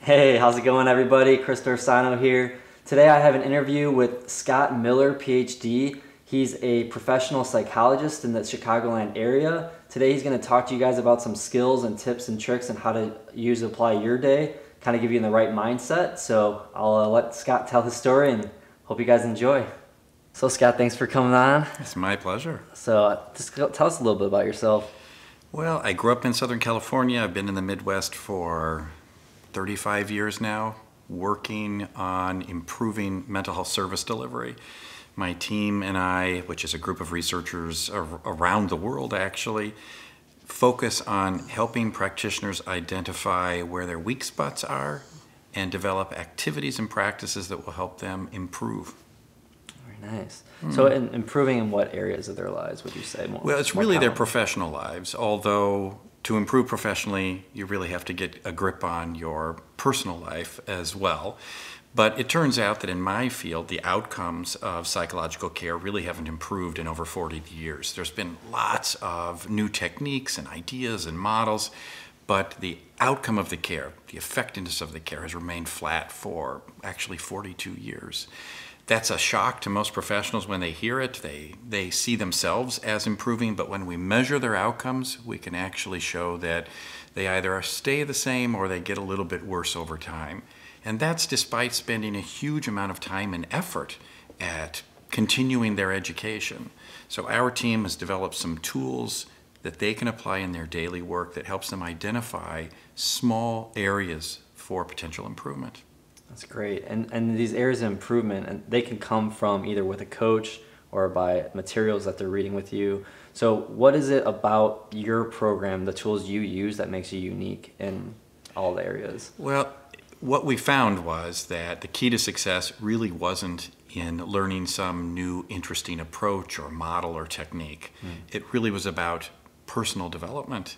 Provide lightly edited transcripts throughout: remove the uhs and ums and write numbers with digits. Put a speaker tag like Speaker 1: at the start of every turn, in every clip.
Speaker 1: Hey, how's it going, everybody? Chris Dorsano here. Today I have an interview with Scott Miller, PhD. He's a professional psychologist in the Chicagoland area. Today he's going to talk to you guys about some skills and tips and tricks and how to apply your day, kind of give you in the right mindset. So I'll let Scott tell his story and hope you guys enjoy. So Scott, thanks for coming on.
Speaker 2: It's my pleasure.
Speaker 1: So just tell us a little bit about yourself.
Speaker 2: Well, I grew up in Southern California. I've been in the Midwest for 35 years now, working on improving mental health service delivery. My team and I, which is a group of researchers around the world actually, focus on helping practitioners identify where their weak spots are and develop activities and practices that will help them improve.
Speaker 1: Very nice. So improving in what areas of their lives would you say more?
Speaker 2: Well, it's really their professional lives, although to improve professionally, you really have to get a grip on your personal life as well. But it turns out that in my field, the outcomes of psychological care really haven't improved in over 40 years. There's been lots of new techniques and ideas and models, but the outcome of the care, the effectiveness of the care has remained flat for actually 42 years. That's a shock to most professionals when they hear it. They see themselves as improving, but when we measure their outcomes, we can actually show that they either stay the same or they get a little bit worse over time. And that's despite spending a huge amount of time and effort at continuing their education. So our team has developed some tools that they can apply in their daily work that helps them identify small areas for potential improvement.
Speaker 1: That's great. And these areas of improvement, and they can come from either with a coach or by materials that they're reading with you. So what is it about your program, the tools you use, that makes you unique in all the areas?
Speaker 2: Well, what we found was that the key to success really wasn't in learning some new interesting approach or model or technique. It really was about personal development.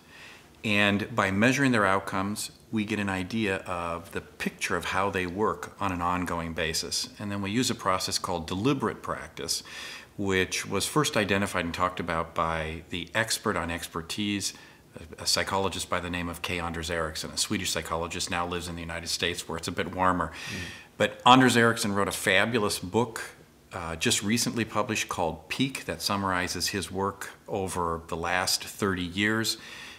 Speaker 2: And by measuring their outcomes, we get an idea of the picture of how they work on an ongoing basis. And then we use a process called deliberate practice, which was first identified and talked about by the expert on expertise, a psychologist by the name of Anders Ericson, a Swedish psychologist, now lives in the United States where it's a bit warmer. But Anders Ericson wrote a fabulous book just recently published called Peak that summarizes his work over the last 30 years.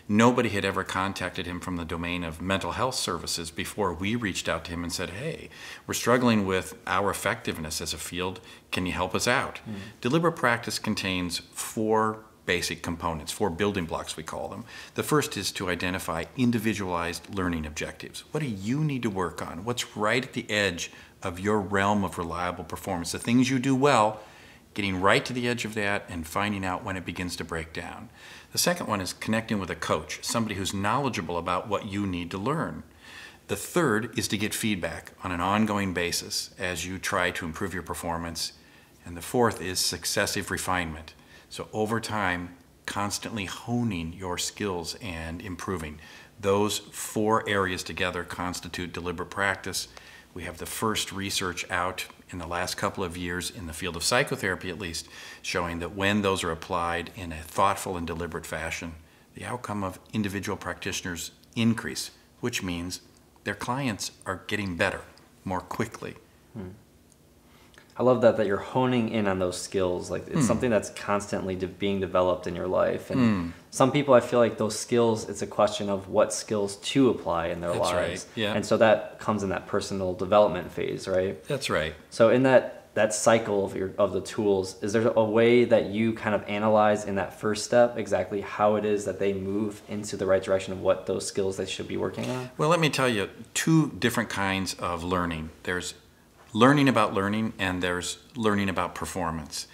Speaker 2: Nobody had ever contacted him from the domain of mental health services before we reached out to him and said, hey, we're struggling with our effectiveness as a field. Can you help us out? Deliberate practice contains four basic components, four building blocks we call them. The first is to identify individualized learning objectives. What do you need to work on? What's right at the edge of your realm of reliable performance? The things you do well, getting right to the edge of that and finding out when it begins to break down. The second one is connecting with a coach, somebody who's knowledgeable about what you need to learn. The third is to get feedback on an ongoing basis as you try to improve your performance. And the fourth is successive refinement. So over time, constantly honing your skills and improving. Those four areas together constitute deliberate practice. We have the first research out in the last couple of years in the field of psychotherapy at least, showing that when those are applied in a thoughtful and deliberate fashion, the outcome of individual practitioners increase, which means their clients are getting better more quickly.
Speaker 1: I love that you're honing in on those skills. Like it's something that's constantly being developed in your life. And some people, I feel like those skills, it's a question of what skills to apply in their lives.
Speaker 2: Right. Yeah.
Speaker 1: And so that comes in that personal development phase, right?
Speaker 2: That's right.
Speaker 1: So in that cycle of the tools, is there a way that you kind of analyze in that first step exactly how it is that they move into the right direction of what those skills they should be working on?
Speaker 2: Well, let me tell you two different kinds of learning. There's learning about learning and there's learning about performance.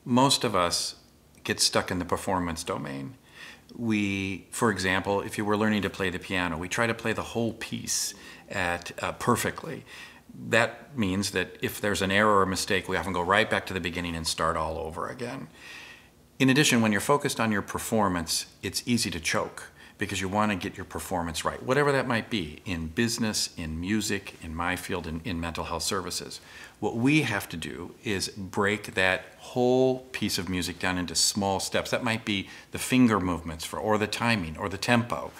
Speaker 2: Most of us get stuck in the performance domain. We, for example, if you were learning to play the piano, we try to play the whole piece perfectly. That means that if there's an error or a mistake, we often go right back to the beginning and start all over again. In addition, when you're focused on your performance, it's easy to choke because you want to get your performance right, whatever that might be, in business, in music, in my field, in mental health services. What we have to do is break that whole piece of music down into small steps. That might be the finger movements or the timing or the tempo.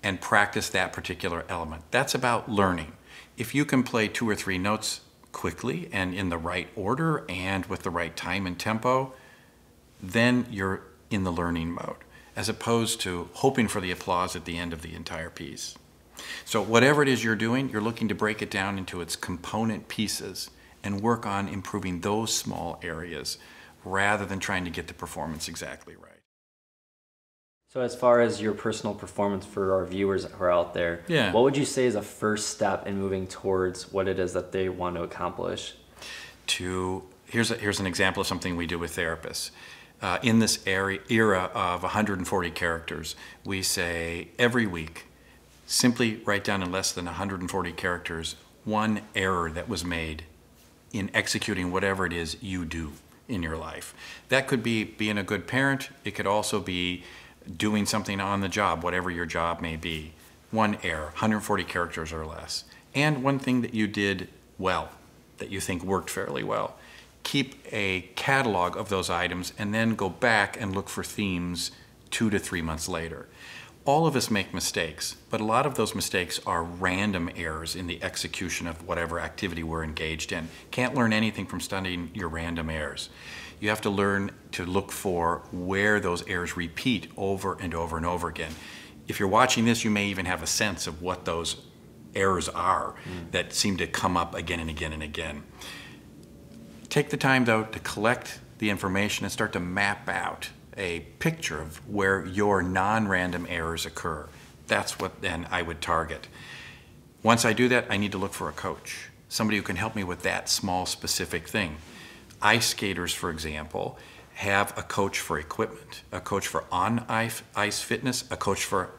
Speaker 2: and practice that particular element. That's about learning. If you can play 2 or 3 notes quickly and in the right order and with the right time and tempo, then you're in the learning mode, as opposed to hoping for the applause at the end of the entire piece. So whatever it is you're doing, you're looking to break it down into its component pieces and work on improving those small areas rather than trying to get the performance exactly right.
Speaker 1: So as far as your personal performance for our viewers who are out there, what would you say is a first step in moving towards what it is that they want to accomplish?
Speaker 2: Here's an example of something we do with therapists. In this era of 140 characters, we say every week, simply write down in less than 140 characters one error that was made in executing whatever it is you do in your life. That could be being a good parent. It could also be doing something on the job, whatever your job may be. One error, 140 characters or less. And one thing that you did well, that you think worked fairly well. Keep a catalog of those items and then go back and look for themes 2 to 3 months later. All of us make mistakes, but a lot of those mistakes are random errors in the execution of whatever activity we're engaged in. Can't learn anything from studying your random errors. You have to learn to look for where those errors repeat over and over and over again. If you're watching this, you may even have a sense of what those errors are that seem to come up again and again and again. Take the time, though, to collect the information and start to map out a picture of where your non-random errors occur. That's what then I would target. Once I do that, I need to look for a coach, somebody who can help me with that small specific thing. Ice skaters, for example, have a coach for equipment, a coach for on-ice fitness, a coach for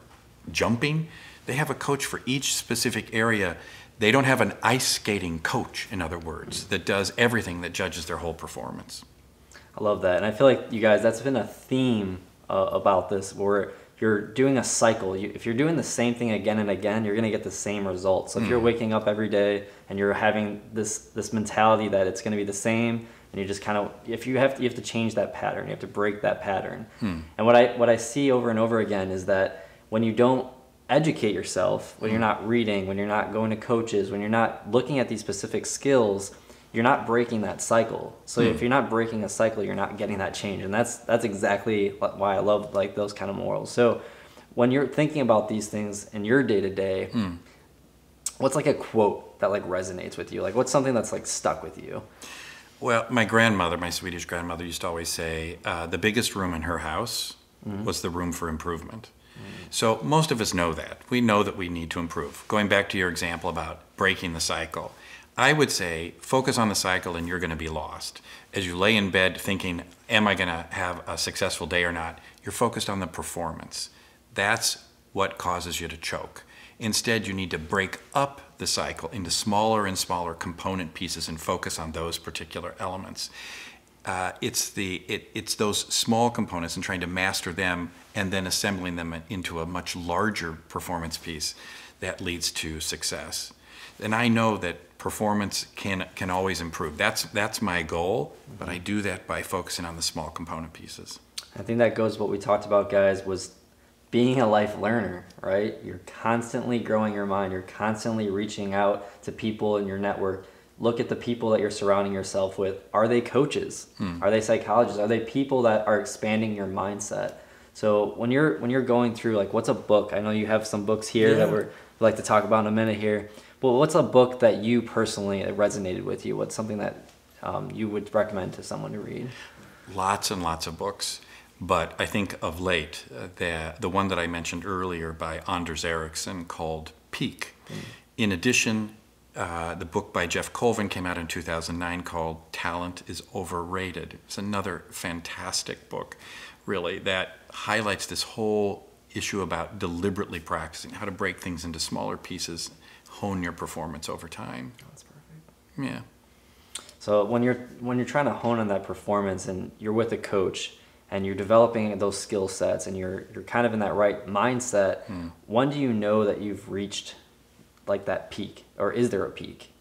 Speaker 2: jumping. They have a coach for each specific area. They don't have an ice skating coach, in other words, that does everything, that judges their whole performance.
Speaker 1: I love that. And I feel like, you guys, that's been a theme about this, where you're doing a cycle. If you're doing the same thing again and again, you're going to get the same results. So if you're waking up every day and you're having this mentality that it's going to be the same, and you just kind of, you have to change that pattern. You have to break that pattern. And what I see over and over again is that when you don't educate yourself, when you're not reading, when you're not going to coaches, when you're not looking at these specific skills, you're not breaking that cycle. So if you're not breaking a cycle, you're not getting that change. And that's exactly why I love like those kind of morals. So when you're thinking about these things in your day-to-day, what's like a quote that like resonates with you? Like what's something that's like stuck with you?
Speaker 2: Well, my grandmother, my Swedish grandmother, used to always say, the biggest room in her house was the room for improvement. So most of us know that. We know that we need to improve. Going back to your example about breaking the cycle, I would say focus on the cycle and you're going to be lost. As you lay in bed thinking, am I going to have a successful day or not? You're focused on the performance. That's what causes you to choke. Instead, you need to break up the cycle into smaller and smaller component pieces and focus on those particular elements. It's those small components and trying to master them and then assembling them into a much larger performance piece that leads to success. And I know that performance can always improve. That's my goal, but I do that by focusing on the small component pieces.
Speaker 1: I think that goes what we talked about, guys, was being a life learner, right? You're constantly growing your mind. You're constantly reaching out to people in your network. Look at the people that you're surrounding yourself with. Are they coaches? Are they psychologists? Are they people that are expanding your mindset? So when you're going through, like, what's a book? I know you have some books here that we'd like to talk about in a minute here. But what's a book that you personally resonated with you? What's something that you would recommend to someone to read?
Speaker 2: Lots and lots of books. But I think of late, the one that I mentioned earlier by Anders Ericson called Peak. In addition, the book by Jeff Colvin came out in 2009 called Talent is Overrated. It's another fantastic book, really, that highlights this whole issue about deliberately practicing, how to break things into smaller pieces, hone your performance over time.
Speaker 1: That's perfect.
Speaker 2: Yeah.
Speaker 1: So when you're trying to hone on that performance and you're with a coach and you're developing those skill sets and you're kind of in that right mindset, when do you know that you've reached like that peak, or is there a peak?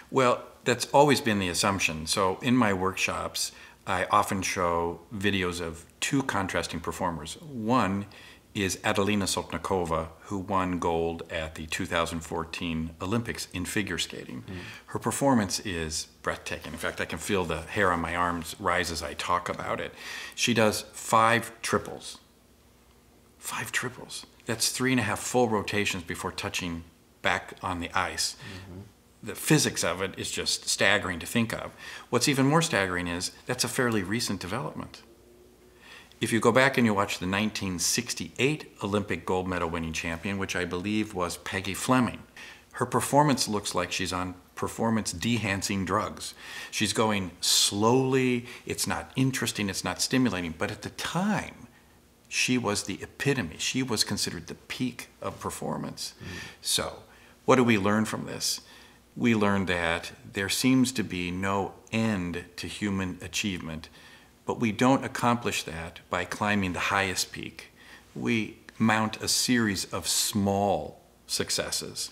Speaker 2: Well, that's always been the assumption. So in my workshops, I often show videos of two contrasting performers. One is Adelina Sotnikova, who won gold at the 2014 Olympics in figure skating. Her performance is breathtaking. In fact, I can feel the hair on my arms rise as I talk about it. She does 5 triples. 5 triples. That's 3.5 full rotations before touching back on the ice. The physics of it is just staggering to think of. What's even more staggering is that's a fairly recent development. If you go back and you watch the 1968 Olympic gold medal winning champion, which I believe was Peggy Fleming, her performance looks like she's on performance enhancing drugs. She's going slowly, it's not interesting, it's not stimulating, but at the time, she was the epitome. She was considered the peak of performance. So, what do we learn from this? We learned that there seems to be no end to human achievement, but we don't accomplish that by climbing the highest peak. We mount a series of small successes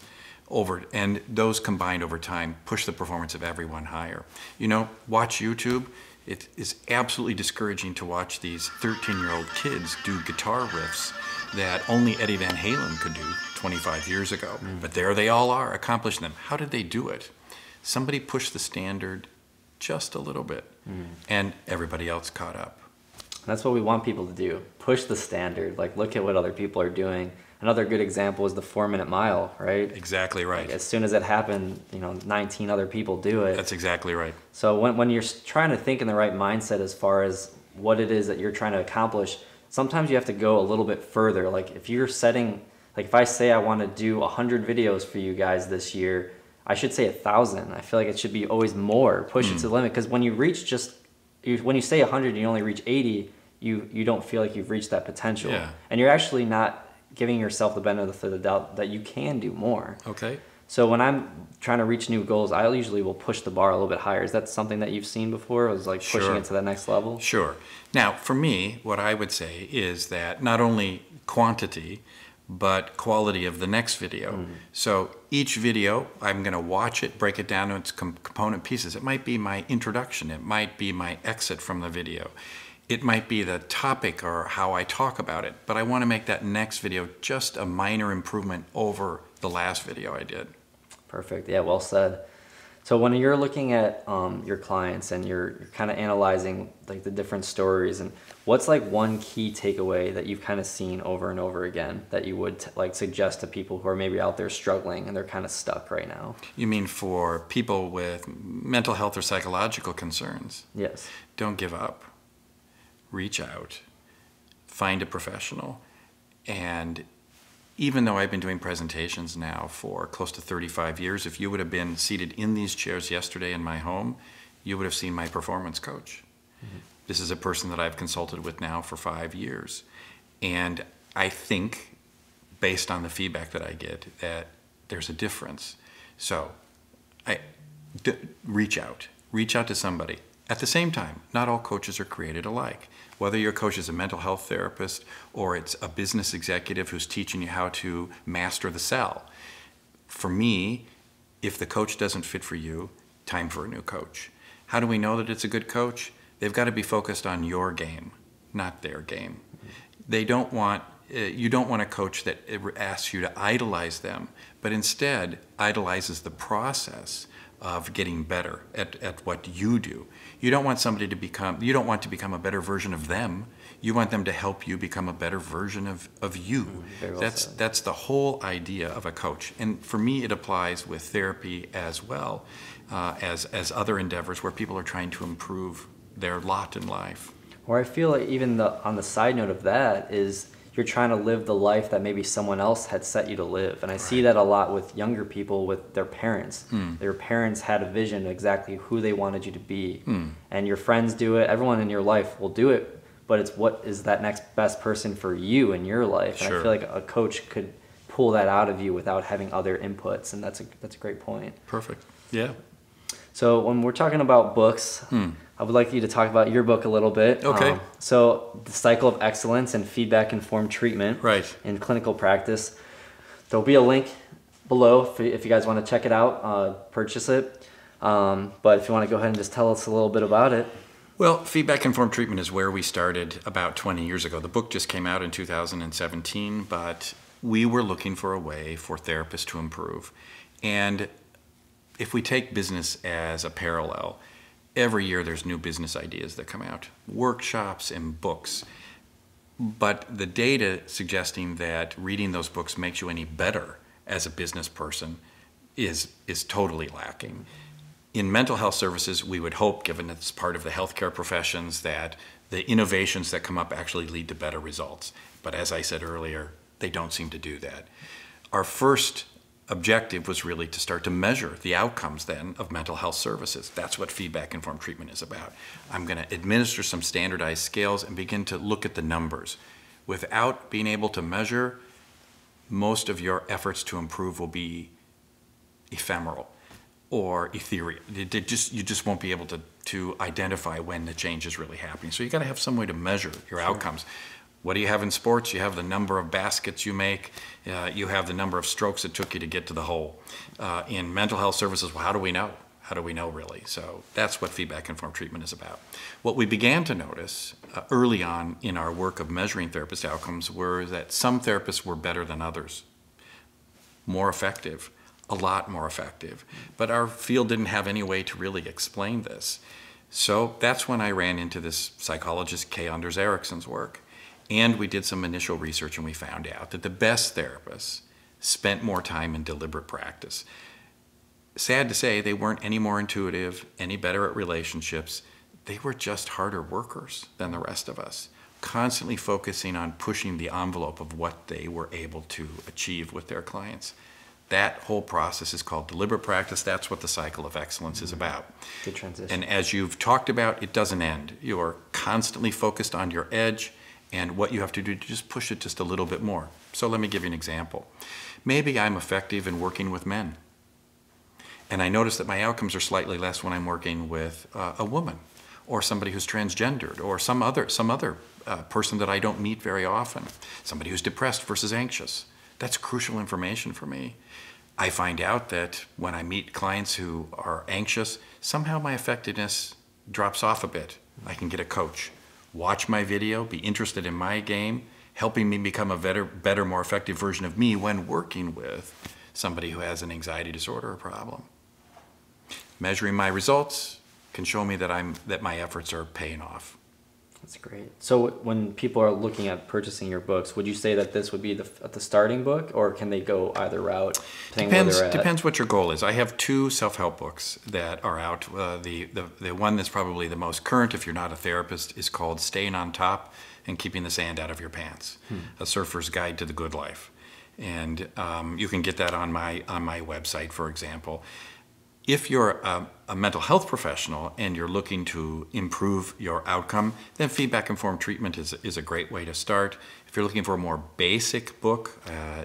Speaker 2: and those combined over time push the performance of everyone higher. You know, watch YouTube. It is absolutely discouraging to watch these 13-year-old kids do guitar riffs that only Eddie Van Halen could do 25 years ago. But there they all are, accomplishing them. How did they do it? Somebody pushed the standard just a little bit, and everybody else caught up.
Speaker 1: That's what we want people to do. Push the standard. Like, look at what other people are doing. Another good example is the 4-minute mile, right?
Speaker 2: Exactly right.
Speaker 1: Like, as soon as it happened, 19 other people do it.
Speaker 2: That's exactly right.
Speaker 1: So when you're trying to think in the right mindset as far as what it is that you're trying to accomplish, sometimes you have to go a little bit further. Like, if you're setting, like, if I say I want to do 100 videos for you guys this year, I should say 1,000. I feel like it should be always more. Push it to the limit, because when you reach when you say 100 and you only reach 80, you don't feel like you've reached that potential.
Speaker 2: Yeah.
Speaker 1: And you're actually not giving yourself the benefit of the doubt that you can do more.
Speaker 2: Okay.
Speaker 1: So when I'm trying to reach new goals, I usually will push the bar a little bit higher. Is that something that you've seen before? It was like pushing it to that next level?
Speaker 2: Sure. Now, for me, what I would say is that not only quantity, but quality of the next video. So each video, I'm going to watch it, break it down into its component pieces. It might be my introduction. It might be my exit from the video. It might be the topic or how I talk about it. But I want to make that next video just a minor improvement over the last video I did.
Speaker 1: Perfect. Yeah, well said. So when you're looking at your clients and you're kind of analyzing like the different stories, and what's like one key takeaway that you've kind of seen over and over again that you would like suggest to people who are maybe out there struggling and they're kind of stuck right now?
Speaker 2: You mean for people with mental health or psychological concerns?
Speaker 1: Yes.
Speaker 2: Don't give up. Reach out. Find a professional. And even though I've been doing presentations now for close to 35 years, if you would have been seated in these chairs yesterday in my home, you would have seen my performance coach. This is a person that I've consulted with now for 5 years. And I think, based on the feedback that I get, that there's a difference. So reach out. Reach out to somebody. At the same time, not all coaches are created alike. Whether your coach is a mental health therapist or it's a business executive who's teaching you how to master the sell. For me, if the coach doesn't fit for you, time for a new coach. How do we know that it's a good coach? They've got to be focused on your game, not their game. You don't want a coach that asks you to idolize them, but instead idolizes the process of getting better at what you do. You don't want somebody to become a better version of them. You want them to help you become a better version of you. That's the whole idea of a coach. And for me, it applies with therapy as well as other endeavors where people are trying to improve their lot in life.
Speaker 1: Or I feel like even on the side note of that is you're trying to live the life that maybe someone else had set you to live. And I see that a lot with younger people, with their parents. Their parents had a vision of exactly who they wanted you to be. And your friends do it, everyone in your life will do it, but it's what is that next best person for you in your life. And I feel like a coach could pull that out of you without having other inputs, and that's a great point.
Speaker 2: Perfect. Yeah.
Speaker 1: So when we're talking about books, I would like you to talk about your book a little bit.
Speaker 2: Okay.
Speaker 1: So The Cycle of Excellence and Feedback-Informed Treatment in Clinical Practice. There'll be a link below if you guys want to check it out, purchase it. But if you want to go ahead and just tell us a little bit about it.
Speaker 2: Well, feedback-informed treatment is where we started about 20 years ago. The book just came out in 2017, but we were looking for a way for therapists to improve. And if we take business as a parallel, every year there's new business ideas that come out, workshops and books. But the data suggesting that reading those books makes you any better as a business person is totally lacking. In mental health services, we would hope, given it's part of the healthcare professions, that the innovations that come up actually lead to better results. But as I said earlier, they don't seem to do that. Our first objective was really to start to measure the outcomes then of mental health services. That's what feedback-informed treatment is about. I'm going to administer some standardized scales and begin to look at the numbers. Without being able to measure, most of your efforts to improve will be ephemeral or ethereal. You just won't be able to identify when the change is really happening. So you got to have some way to measure your outcomes. What do you have in sports? You have the number of baskets you make. You have the number of strokes it took you to get to the hole. In mental health services, well, how do we know? How do we know really? So that's what feedback-informed treatment is about. What we began to notice early on in our work of measuring therapist outcomes were that some therapists were better than others, more effective, a lot more effective. But our field didn't have any way to really explain this. So that's when I ran into this psychologist, K. Anders Ericson's work. And we did some initial research and we found out that the best therapists spent more time in deliberate practice. Sad to say, they weren't any more intuitive, any better at relationships. They were just harder workers than the rest of us, constantly focusing on pushing the envelope of what they were able to achieve with their clients. That whole process is called deliberate practice. That's what the cycle of excellence is about.
Speaker 1: Good transition.
Speaker 2: And as you've talked about, it doesn't end. You're constantly focused on your edge and what you have to do to just push it just a little bit more. So let me give you an example. Maybe I'm effective in working with men, and I notice that my outcomes are slightly less when I'm working with a woman or somebody who's transgendered or some other person that I don't meet very often, somebody who's depressed versus anxious. That's crucial information for me. I find out that when I meet clients who are anxious, somehow my effectiveness drops off a bit. I can get a coach, watch my video, be interested in my game, helping me become a better, more effective version of me when working with somebody who has an anxiety disorder or problem. Measuring my results can show me that my efforts are paying off.
Speaker 1: That's great. So when people are looking at purchasing your books, would you say that this would be the starting book, or can they go either route?
Speaker 2: Depends what your goal is. I have 2 self-help books that are out. The one that's probably the most current, if you're not a therapist, is called Staying on Top and Keeping the Sand Out of Your Pants, A Surfer's Guide to the Good Life. And you can get that on my website, for example. If you're a mental health professional and you're looking to improve your outcome, then feedback-informed treatment is a great way to start. If you're looking for a more basic book,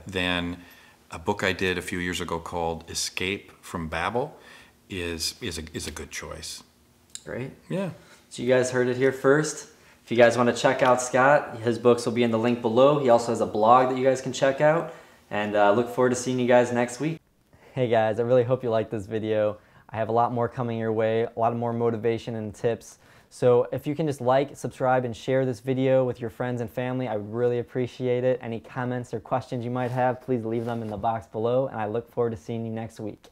Speaker 2: then a book I did a few years ago called Escape from Babel is a good choice.
Speaker 1: Great.
Speaker 2: Yeah.
Speaker 1: So you guys heard it here first. If you guys want to check out Scott, his books will be in the link below. He also has a blog that you guys can check out. And look forward to seeing you guys next week. Hey guys, I really hope you liked this video. I have a lot more coming your way, a lot more motivation and tips. So if you can just like, subscribe, and share this video with your friends and family, I would really appreciate it. Any comments or questions you might have, please leave them in the box below, and I look forward to seeing you next week.